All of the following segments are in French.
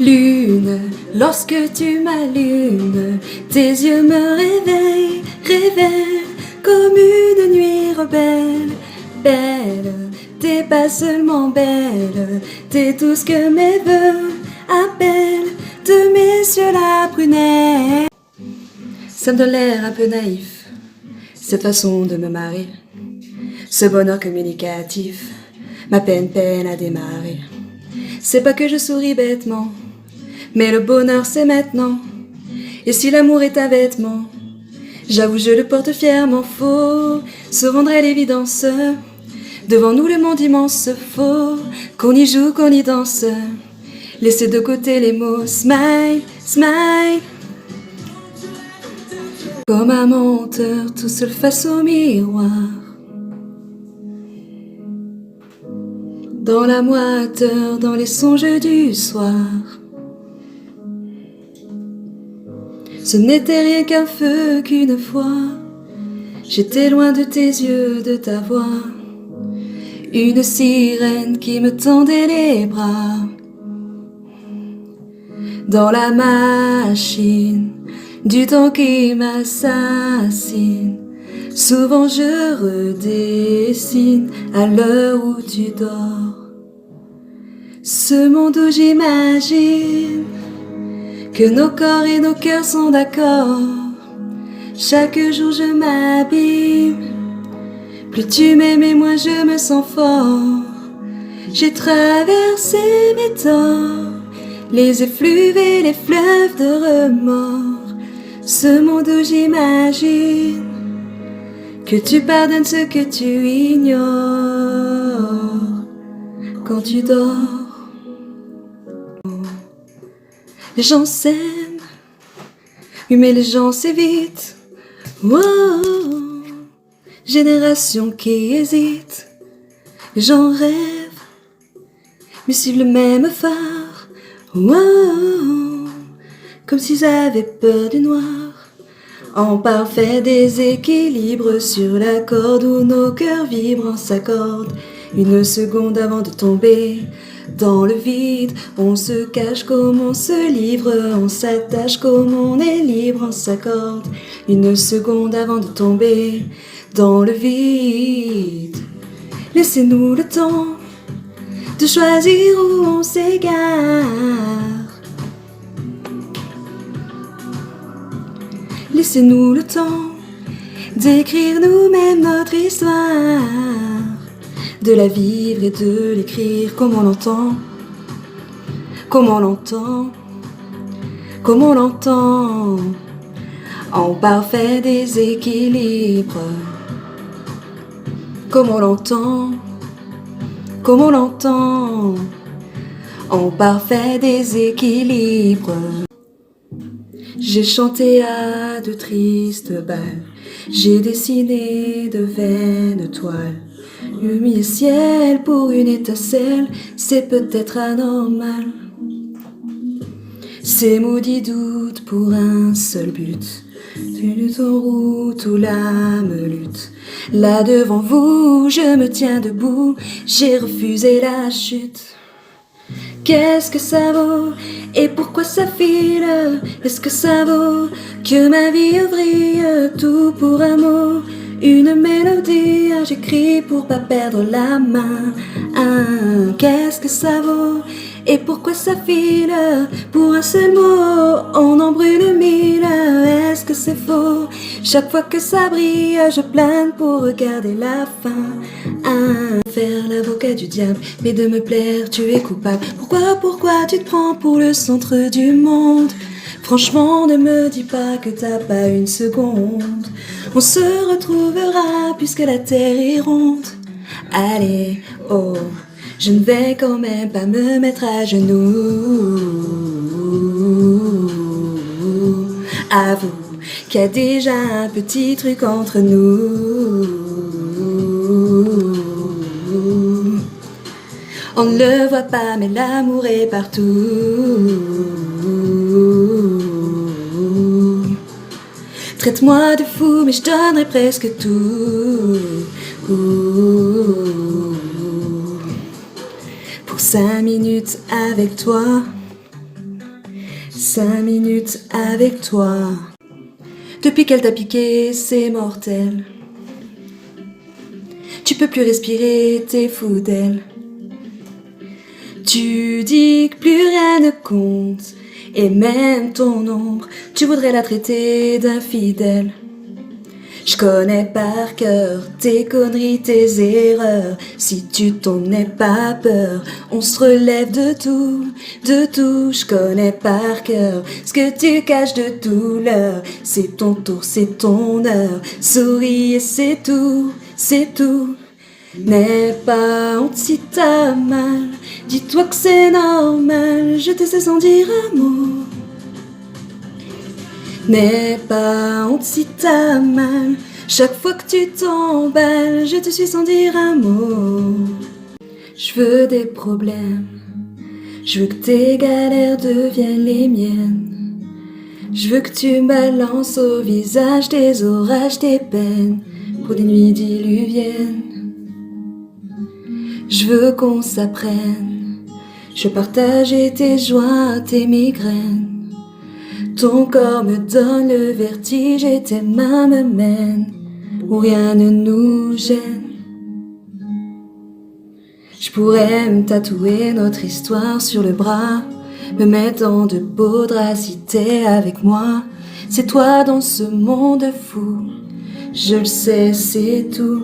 Lune, lorsque tu m'allumes, tes yeux me réveillent, révèlent comme une nuit rebelle. Belle, t'es pas seulement belle, t'es tout ce que mes voeux appellent de mes yeux la prunelle. Ça me donne l'air un peu naïf, cette façon de me marrer, ce bonheur communicatif, ma peine à démarrer. C'est pas que je souris bêtement, mais le bonheur c'est maintenant. Et si l'amour est un vêtement, j'avoue je le porte fièrement. Faux se rendre à l'évidence, devant nous le monde immense. Faut qu'on y joue, qu'on y danse, laissez de côté les mots. Smile, smile, comme un menteur tout seul face au miroir. Dans la moiteur, dans les songes du soir. Ce n'était rien qu'un feu qu'une fois j'étais loin de tes yeux, de ta voix. Une sirène qui me tendait les bras. Dans la machine du temps qui m'assassine, souvent je redessine à l'heure où tu dors ce monde où j'imagine que nos corps et nos cœurs sont d'accord. Chaque jour je m'abîme, plus tu m'aimes et moins je me sens fort. J'ai traversé mes torts, les effluves et les fleuves de remords, ce monde où j'imagine que tu pardonnes ce que tu ignores quand tu dors. Les gens s'aiment, oui mais les gens s'évitent. Wow, génération qui hésite. Les gens rêvent, mais suivent le même phare. Wow, comme s'ils avaient peur du noir. En parfait déséquilibre sur la corde où nos cœurs vibrent en s'accordent. Une seconde avant de tomber dans le vide, on se cache comme on se livre, on s'attache comme on est libre, on s'accorde. Une seconde avant de tomber dans le vide. Laissez-nous le temps de choisir où on s'égare. Laissez-nous le temps d'écrire nous-mêmes notre histoire, de la vivre et de l'écrire comme on l'entend, comme on l'entend, comme on l'entend, en parfait déséquilibre, comme on l'entend, comme on l'entend, en parfait déséquilibre. J'ai chanté à de tristes balles, j'ai dessiné de vaines toiles. Lumière ciel pour une étincelle, c'est peut-être anormal. Ces maudits doutes pour un seul but, une lutte en route où l'âme lutte. Là devant vous, je me tiens debout, j'ai refusé la chute. Qu'est-ce que ça vaut et pourquoi ça file? Est-ce que ça vaut que ma vie vrille? Tout pour un mot, une mélodie, j'écris pour pas perdre la main. Qu'est-ce que ça vaut et pourquoi ça file? Pour un seul mot, on en brûle mille. Est-ce que c'est faux? Chaque fois que ça brille, je plane pour regarder la fin. Faire l'avocat du diable, mais de me plaire, tu es coupable. Pourquoi tu te prends pour le centre du monde? Franchement, ne me dis pas que t'as pas une seconde. On se retrouvera puisque la terre est ronde. Allez, oh, je ne vais quand même pas me mettre à genoux. Avoue qu'il y a déjà un petit truc entre nous. On ne le voit pas mais l'amour est partout. Traite-moi de fou mais je donnerai presque tout. Pour 5 minutes avec toi. 5 minutes avec toi. Depuis qu'elle t'a piqué, c'est mortel. Tu peux plus respirer, t'es fou d'elle. Tu dis que plus rien ne compte, et même ton ombre, tu voudrais la traiter d'infidèle. Je connais par cœur tes conneries, tes erreurs. Si tu t'en es pas peur, on se relève de tout, de tout. Je connais par cœur ce que tu caches de douleur. C'est ton tour, c'est ton heure. Souris et c'est tout, c'est tout. N'aie pas honte si t'as mal. Dis-toi que c'est normal. Je te sais sans dire un mot. N'aie pas honte si t'as mal. Chaque fois que tu t'emballes, je te suis sans dire un mot. Je veux des problèmes. Je veux que tes galères deviennent les miennes. Je veux que tu me balances au visage des orages, des peines, pour des nuits diluviennes. Je veux qu'on s'apprenne. Je veux partager tes joies, tes migraines. Ton corps me donne le vertige et tes mains me mènent où rien ne nous gêne. Je pourrais me tatouer notre histoire sur le bras, me mettre dans de beaux draps si t'es avec moi. C'est toi dans ce monde fou, je le sais, c'est tout.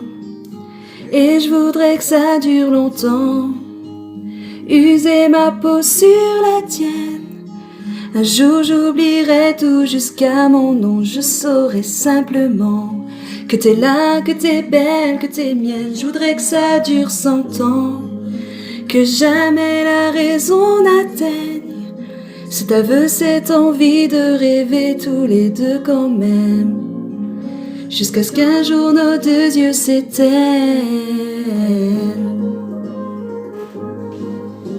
Et je voudrais que ça dure longtemps, user ma peau sur la tienne. Un jour j'oublierai tout jusqu'à mon nom. Je saurai simplement que t'es là, que t'es belle, que t'es mienne. Je voudrais que ça dure 100 ans, que jamais la raison n'atteigne cet aveu, cette envie de rêver tous les deux quand même, jusqu'à ce qu'un jour nos deux yeux s'éteignent.